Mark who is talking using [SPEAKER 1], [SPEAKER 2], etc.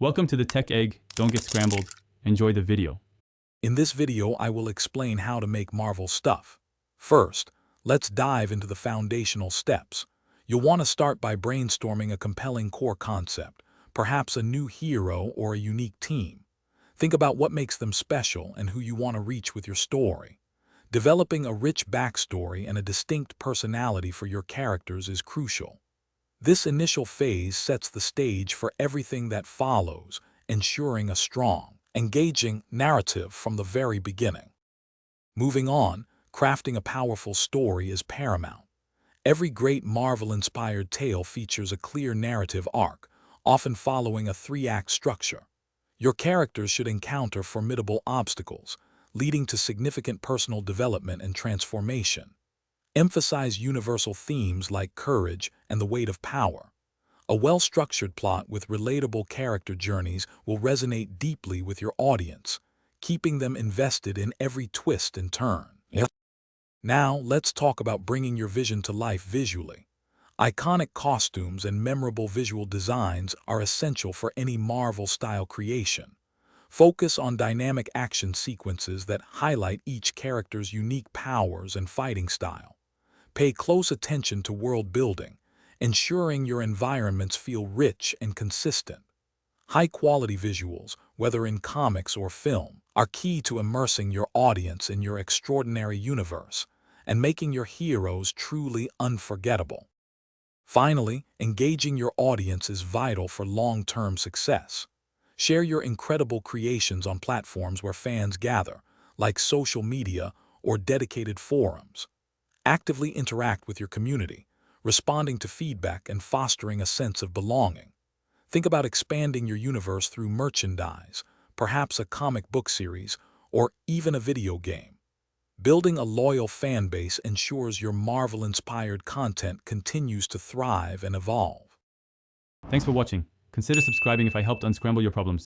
[SPEAKER 1] Welcome to the Tech Egg. Don't get scrambled. Enjoy the video.
[SPEAKER 2] In this video, I will explain how to make Marvel stuff. First, let's dive into the foundational steps. You'll want to start by brainstorming a compelling core concept, perhaps a new hero or a unique team. Think about what makes them special and who you want to reach with your story. Developing a rich backstory and a distinct personality for your characters is crucial. This initial phase sets the stage for everything that follows, ensuring a strong, engaging narrative from the very beginning. Moving on, crafting a powerful story is paramount. Every great Marvel-inspired tale features a clear narrative arc, often following a three-act structure. Your characters should encounter formidable obstacles, leading to significant personal development and transformation. Emphasize universal themes like courage and the weight of power. A well-structured plot with relatable character journeys will resonate deeply with your audience, keeping them invested in every twist and turn. Now, let's talk about bringing your vision to life visually. Iconic costumes and memorable visual designs are essential for any Marvel-style creation. Focus on dynamic action sequences that highlight each character's unique powers and fighting style. Pay close attention to world building, ensuring your environments feel rich and consistent. High-quality visuals, whether in comics or film, are key to immersing your audience in your extraordinary universe and making your heroes truly unforgettable. Finally, engaging your audience is vital for long-term success. Share your incredible creations on platforms where fans gather, like social media or dedicated forums. Actively interact with your community, responding to feedback and fostering a sense of belonging. Think about expanding your universe through merchandise, perhaps a comic book series, or even a video game. Building a loyal fan base ensures your Marvel-inspired content continues to thrive and evolve.
[SPEAKER 1] Thanks for watching. Consider subscribing if I helped unscramble your problems.